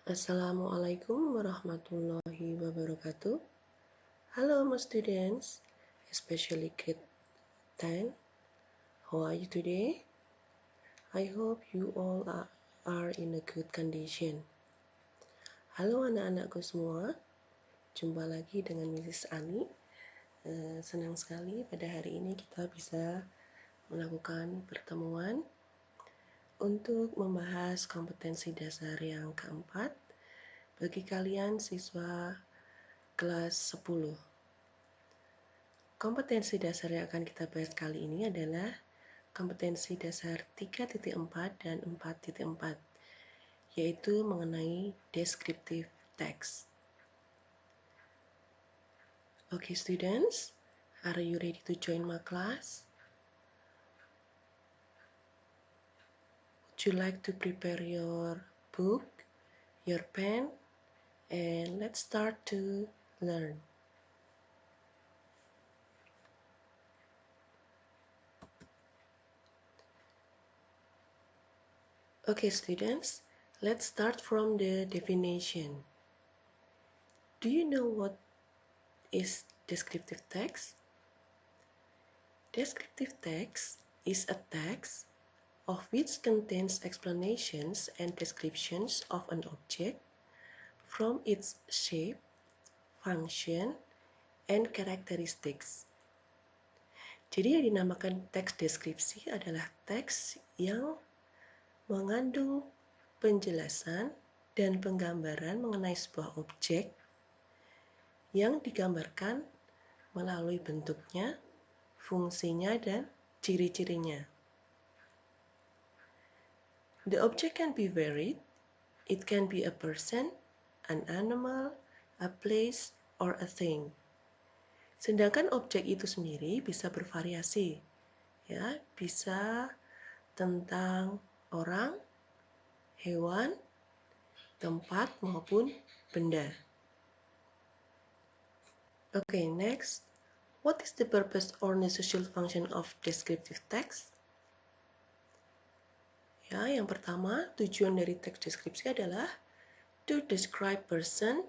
Assalamualaikum warahmatullahi wabarakatuh. Hello, my students, especially grade 10. How are you today? I hope you all are in a good condition. Halo anak-anakku semua, jumpa lagi dengan Mrs. Ani. Senang sekali pada hari ini kita bisa melakukan pertemuan untuk membahas kompetensi dasar yang keempat bagi kalian siswa kelas 10. Kompetensi dasar yang akan kita bahas kali ini adalah kompetensi dasar 3.4 dan 4.4, yaitu mengenai descriptive text. Okay, students, are you ready to join my class? Would you like to prepare your book, your pen, and let's start to learn. Okay, students, let's start from the definition. Do you know what is descriptive text? Descriptive text is a text of which contains explanations and descriptions of an object from its shape, function, and characteristics. Jadi yang dinamakan teks deskripsi adalah teks yang mengandung penjelasan dan penggambaran mengenai sebuah objek yang digambarkan melalui bentuknya, fungsinya, dan ciri-cirinya. The object can be varied. It can be a person, an animal, a place, or a thing. Sedangkan objek itu sendiri bisa bervariasi, ya, bisa tentang orang, hewan, tempat, maupun benda. Okay, next. What is the purpose or necessary function of descriptive text? Ya, yang pertama, tujuan dari teks deskripsi adalah to describe person,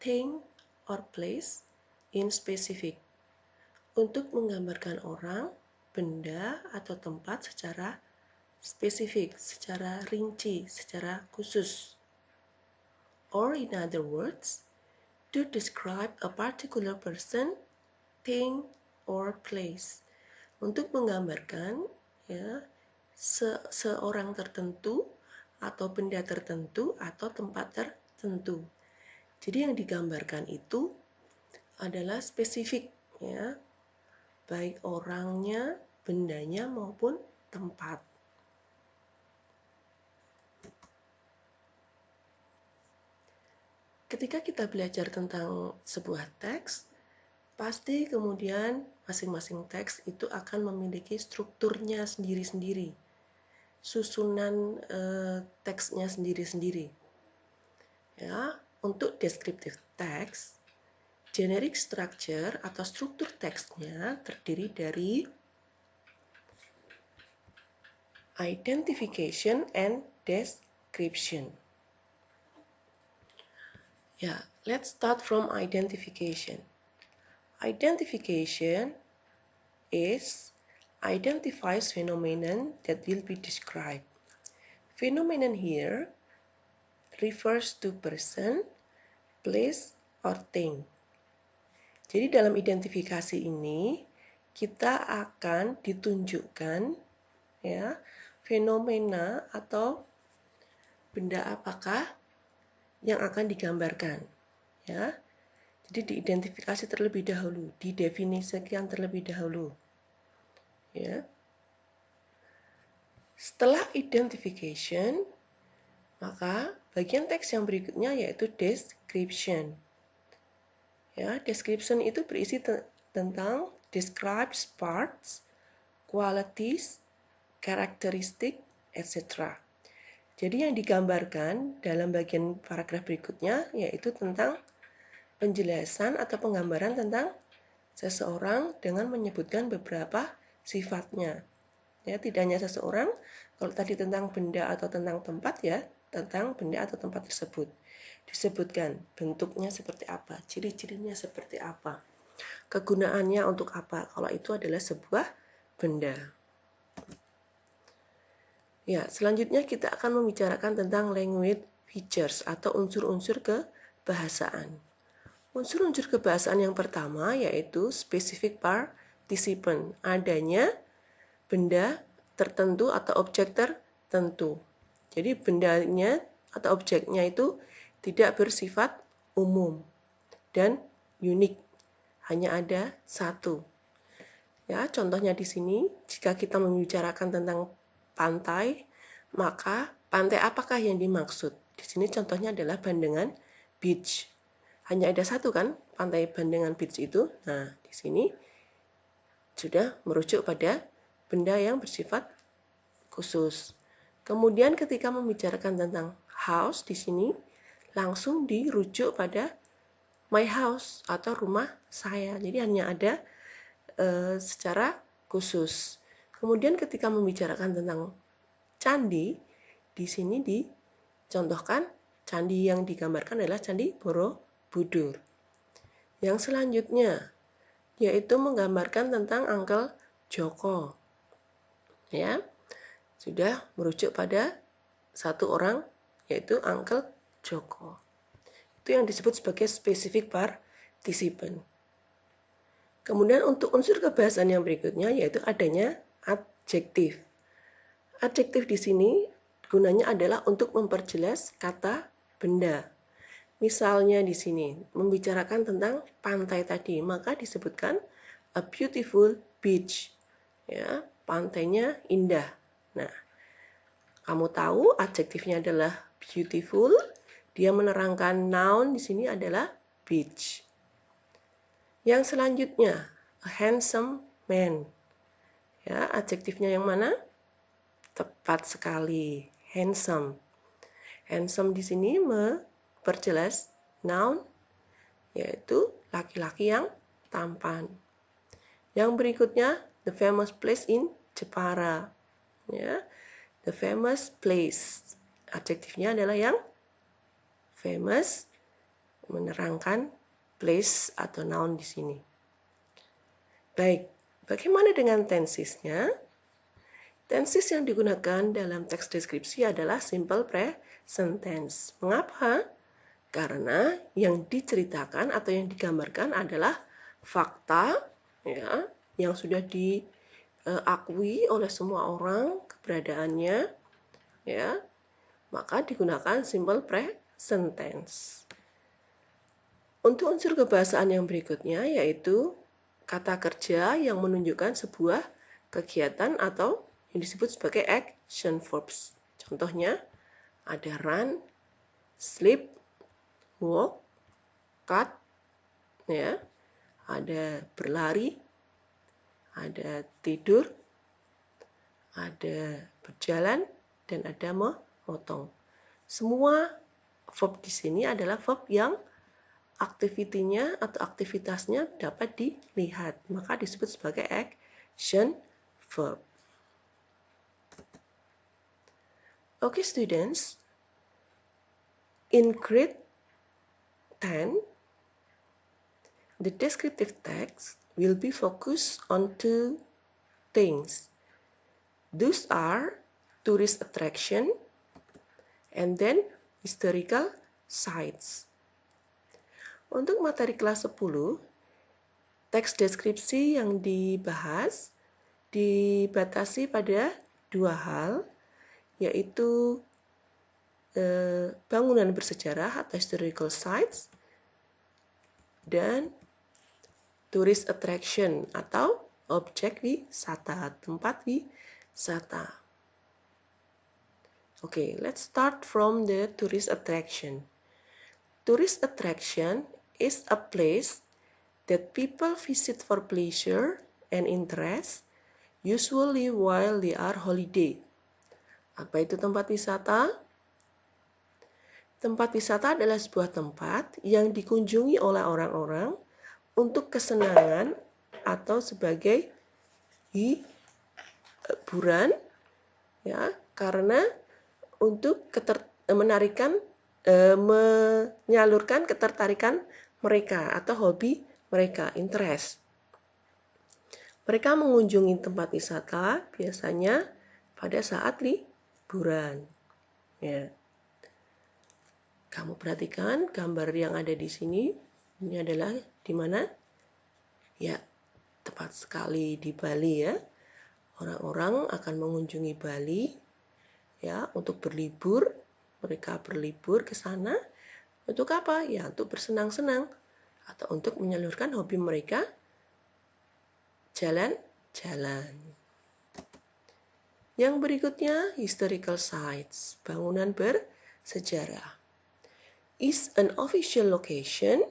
thing, or place in specific. Untuk menggambarkan orang, benda, atau tempat secara spesifik, secara rinci, secara khusus. Or in other words, to describe a particular person, thing, or place. Untuk menggambarkan ya, seorang tertentu, atau benda tertentu, atau tempat tertentu. Jadi yang digambarkan itu adalah spesifik, ya, baik orangnya, bendanya, maupun tempat. Ketika kita belajar tentang sebuah teks, pasti kemudian masing-masing teks itu akan memiliki strukturnya sendiri-sendiri, susunan teksnya sendiri-sendiri. Ya, untuk descriptive text, generic structure atau struktur teksnya terdiri dari identification and description. Ya, let's start from identification. Identification identifies phenomenon that will be described. Phenomenon here refers to person, place, or thing. Jadi dalam identifikasi ini kita akan ditunjukkan ya fenomena atau benda apakah yang akan digambarkan ya. Jadi diidentifikasi terlebih dahulu, didefinisikan terlebih dahulu. Ya. Setelah identification, maka bagian teks yang berikutnya yaitu description. Ya, description itu berisi tentang describes parts, qualities, characteristic, etc. Jadi yang digambarkan dalam bagian paragraf berikutnya yaitu tentang penjelasan atau penggambaran tentang seseorang dengan menyebutkan beberapa sifatnya. Ya, tidak hanya seseorang, kalau tadi tentang benda atau tentang tempat ya, tentang benda atau tempat tersebut. Disebutkan bentuknya seperti apa, ciri-cirinya seperti apa, kegunaannya untuk apa, kalau itu adalah sebuah benda. Ya, selanjutnya kita akan membicarakan tentang language features atau unsur-unsur kebahasaan. Unsur-unsur kebahasaan yang pertama yaitu specific participant, adanya benda tertentu atau objek tertentu. Jadi bendanya atau objeknya itu tidak bersifat umum dan unik, hanya ada satu. Ya, contohnya di sini, jika kita membicarakan tentang pantai, maka pantai apakah yang dimaksud? Di sini contohnya adalah Bandengan Beach. Hanya ada satu kan, pantai Bandengan Beach itu. Nah, di sini sudah merujuk pada benda yang bersifat khusus. Kemudian ketika membicarakan tentang house di sini, langsung dirujuk pada my house atau rumah saya. Jadi hanya ada secara khusus. Kemudian ketika membicarakan tentang candi, di sini dicontohkan candi yang digambarkan adalah Candi Borobudur. Yang selanjutnya yaitu menggambarkan tentang Uncle Joko. Ya, sudah merujuk pada satu orang yaitu Uncle Joko. Itu yang disebut sebagai specific participant. Kemudian untuk unsur kebahasaan yang berikutnya yaitu adanya adjektif. Adjektif di sini gunanya adalah untuk memperjelas kata benda. Misalnya di sini membicarakan tentang pantai tadi, maka disebutkan a beautiful beach. Ya, pantainya indah. Nah, kamu tahu adjektifnya adalah beautiful, dia menerangkan noun di sini adalah beach. Yang selanjutnya, a handsome man. Ya, adjektifnya yang mana? Tepat sekali, handsome. Handsome di sini memperjelas noun, yaitu laki-laki yang tampan. Yang berikutnya, the famous place in Jepara. Ya, the famous place. Adjektifnya adalah yang famous, menerangkan place atau noun di sini. Baik, bagaimana dengan tensesnya? Tenses yang digunakan dalam teks deskripsi adalah simple present tense. Mengapa? Karena yang diceritakan atau yang digambarkan adalah fakta ya, yang sudah diakui oleh semua orang keberadaannya, ya, maka digunakan simple present tense. Untuk unsur kebahasaan yang berikutnya yaitu kata kerja yang menunjukkan sebuah kegiatan atau yang disebut sebagai action verbs. Contohnya ada run, sleep, walk, cut, ya, ada berlari, ada tidur, ada berjalan, dan ada memotong. Semua verb di sini adalah verb yang aktivitinya atau aktivitasnya dapat dilihat, maka disebut sebagai action verb. Okay, students, in grade 10, the descriptive text will be focused on two things. Those are tourist attraction and then historical sites. Untuk materi kelas 10, teks deskripsi yang dibahas dibatasi pada dua hal, yaitu bangunan bersejarah atau historical sites dan tourist attraction atau objek wisata, tempat wisata. Okay, let's start from the tourist attraction. Tourist attraction is a place that people visit for pleasure and interest, usually while they are holiday. Apa itu tempat wisata? Tempat wisata adalah sebuah tempat yang dikunjungi oleh orang-orang untuk kesenangan atau sebagai hiburan, ya, karena untuk menyalurkan ketertarikan mereka atau hobi mereka, interest. Mereka mengunjungi tempat wisata biasanya pada saat liburan. Ya. Kamu perhatikan gambar yang ada di sini. Ini adalah di mana? Ya, tepat sekali di Bali ya. Orang-orang akan mengunjungi Bali ya untuk berlibur. Mereka berlibur ke sana untuk apa? Ya, untuk bersenang-senang atau untuk menyalurkan hobi mereka jalan-jalan. Yang berikutnya, historical sites, bangunan bersejarah. Is an official location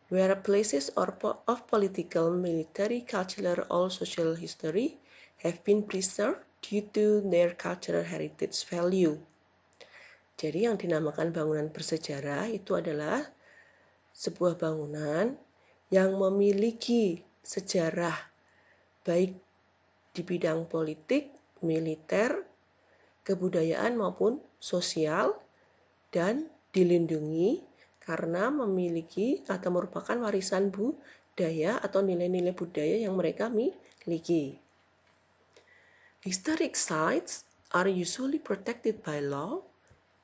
where places of political, military, cultural, or social history have been preserved due to their cultural heritage value. Jadi yang dinamakan bangunan bersejarah itu adalah sebuah bangunan yang memiliki sejarah baik di bidang politik, militer, kebudayaan maupun sosial, dan dilindungi karena memiliki atau merupakan warisan budaya atau nilai-nilai budaya yang mereka miliki. Historic sites are usually protected by law,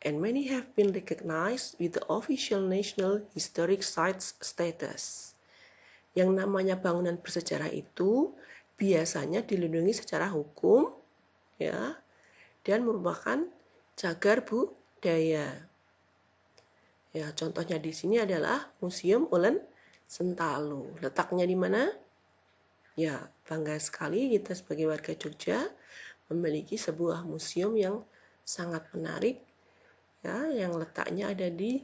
and many have been recognized with the official National Historic Sites status. Yang namanya bangunan bersejarah itu biasanya dilindungi secara hukum, ya, dan merupakan cagar budaya. Ya, contohnya di sini adalah Museum Ulen Sentalu. Letaknya di mana? Ya, bangga sekali kita sebagai warga Jogja memiliki sebuah museum yang sangat menarik, ya, yang letaknya ada di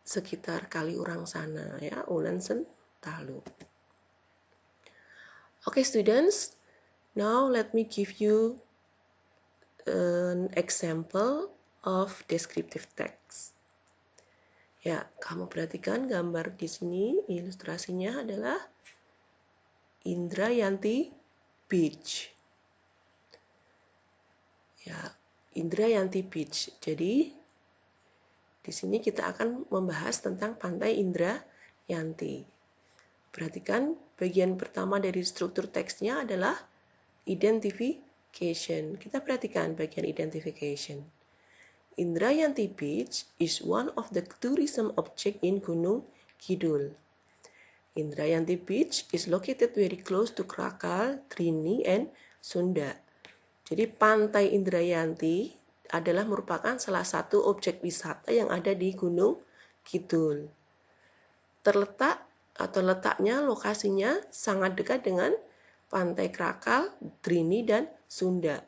sekitar Kaliurang sana, ya, Ulen Sentalu. Okay, students, now let me give you an example of descriptive text. Ya, kamu perhatikan gambar di sini, ilustrasinya adalah Indrayanti Beach. Ya, Indrayanti Beach. Jadi, di sini kita akan membahas tentang Pantai Indrayanti. Perhatikan bagian pertama dari struktur teksnya adalah identification. Kita perhatikan bagian identification. Indrayanti Beach is one of the tourism object in Gunung Kidul. Indrayanti Beach is located very close to Krakal, Trini, and Sunda. Jadi Pantai Indrayanti adalah merupakan salah satu objek wisata yang ada di Gunung Kidul. Terletak atau letaknya, lokasinya sangat dekat dengan Pantai Krakal, Trini, dan Sunda.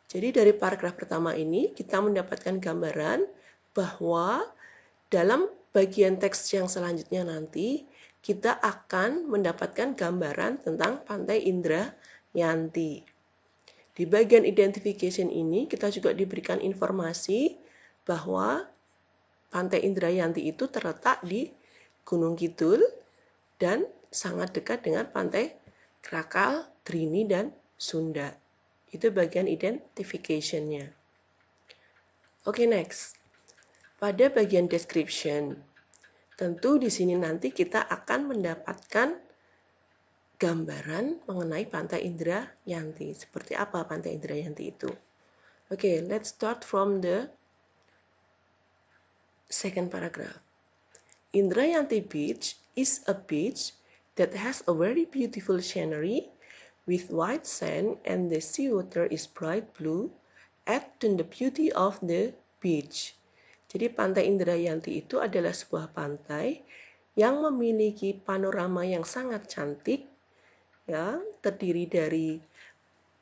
Jadi dari paragraf pertama ini kita mendapatkan gambaran bahwa dalam bagian teks yang selanjutnya nanti kita akan mendapatkan gambaran tentang Pantai Indrayanti. Di bagian identification ini kita juga diberikan informasi bahwa Pantai Indrayanti itu terletak di Gunung Kidul dan sangat dekat dengan Pantai Krakal, Trini, dan Sunda. Itu bagian identification-nya. Oke, next. Pada bagian description, tentu di sini nanti kita akan mendapatkan gambaran mengenai Pantai Indrayanti. Seperti apa Pantai Indrayanti itu? Oke, let's start from the second paragraph. Indrayanti Beach is a beach that has a very beautiful scenery with white sand and the seawater is bright blue, add to the beauty of the beach. Jadi Pantai Indrayanti itu adalah sebuah pantai yang memiliki panorama yang sangat cantik, ya, terdiri dari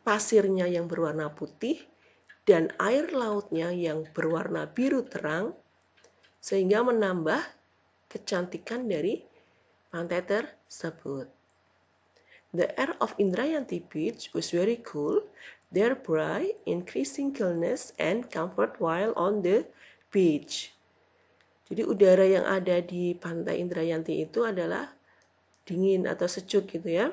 pasirnya yang berwarna putih dan air lautnya yang berwarna biru terang, sehingga menambah kecantikan dari pantai tersebut. The air of Indrayanti Beach was very cool, thereby increasing coolness and comfort while on the beach. Jadi udara yang ada di Pantai Indrayanti itu adalah dingin atau sejuk gitu ya,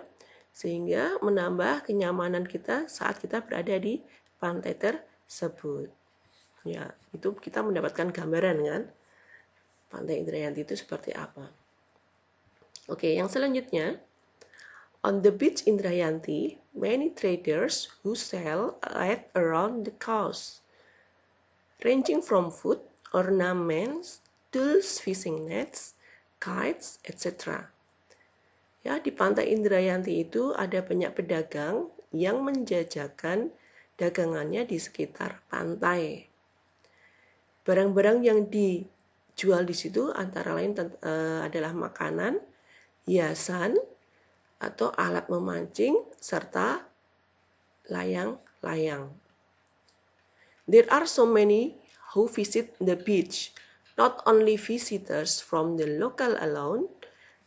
sehingga menambah kenyamanan kita saat kita berada di pantai tersebut. Ya, itu kita mendapatkan gambaran kan, Pantai Indrayanti itu seperti apa. Oke, yang selanjutnya, on the beach Indrayanti, many traders who sell at around the coast, ranging from food, ornaments, tools, fishing nets, kites, etc. Ya, di Pantai Indrayanti itu ada banyak pedagang yang menjajakan dagangannya di sekitar pantai. Barang-barang yang dijual di situ antara lain adalah makanan, hiasan, atau alat memancing, serta layang-layang. There are so many who visit the beach, not only visitors from the local alone,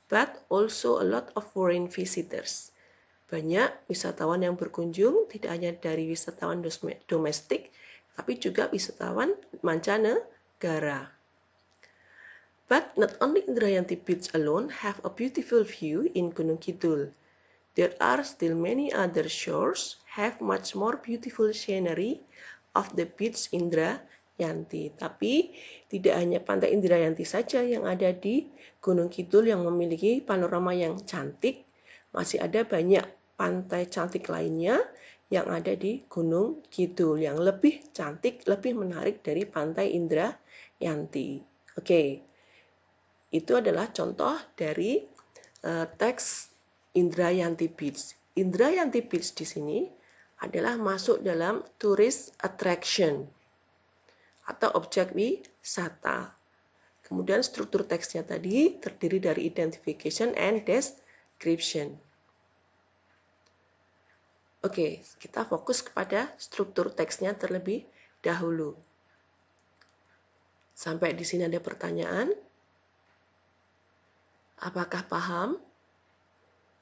but also a lot of foreign visitors. Banyak wisatawan yang berkunjung, tidak hanya dari wisatawan domestik, tapi juga wisatawan mancanegara. But not only Indrayanti Beach alone have a beautiful view in Gunung Kidul. There are still many other shores have much more beautiful scenery of the beach Indrayanti. Tapi tidak hanya Pantai Indrayanti saja yang ada di Gunung Kidul yang memiliki panorama yang cantik, masih ada banyak pantai cantik lainnya yang ada di Gunung Kidul yang lebih cantik, lebih menarik dari Pantai Indrayanti. Oke, itu adalah contoh dari teks Indrayanti Beach. Indrayanti Beach di sini adalah masuk dalam tourist attraction atau objek wisata. Kemudian struktur teksnya tadi terdiri dari identification and description. Oke, kita fokus kepada struktur teksnya terlebih dahulu. Sampai di sini ada pertanyaan? Apakah paham?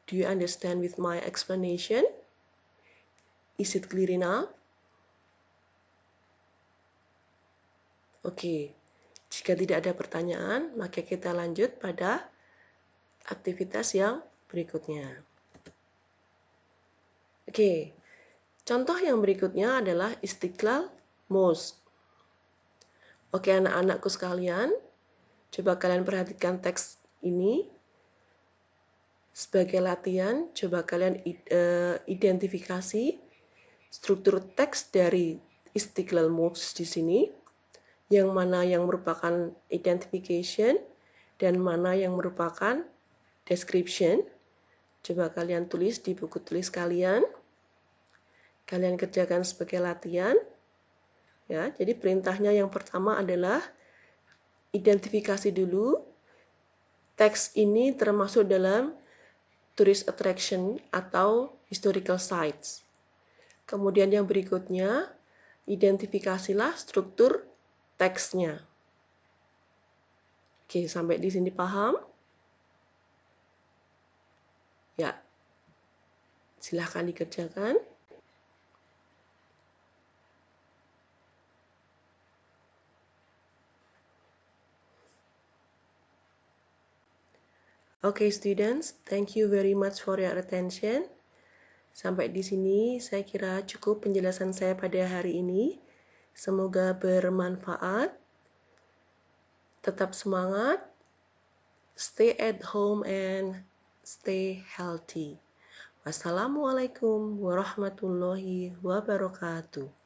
Do you understand with my explanation? Is it clear enough? Oke, jika tidak ada pertanyaan, maka kita lanjut pada aktivitas yang berikutnya. Oke, contoh yang berikutnya adalah Istiqlal Mosque. Oke, anak-anakku sekalian, coba kalian perhatikan teks ini. Sebagai latihan, coba kalian identifikasi struktur teks dari Istiqlal Mosque di sini, yang mana yang merupakan identification dan mana yang merupakan description. Coba kalian tulis di buku tulis kalian. Kalian kerjakan sebagai latihan. Ya, jadi perintahnya yang pertama adalah identifikasi dulu. Teks ini termasuk dalam tourist attraction atau historical sites. Kemudian yang berikutnya, identifikasilah struktur teksnya. Oke, sampai di sini paham? Ya, silahkan dikerjakan. Okay, students, thank you very much for your attention. Sampai di sini saya kira cukup penjelasan saya pada hari ini. Semoga bermanfaat. Tetap semangat. Stay at home and stay healthy. Wassalamualaikum warahmatullahi wabarakatuh.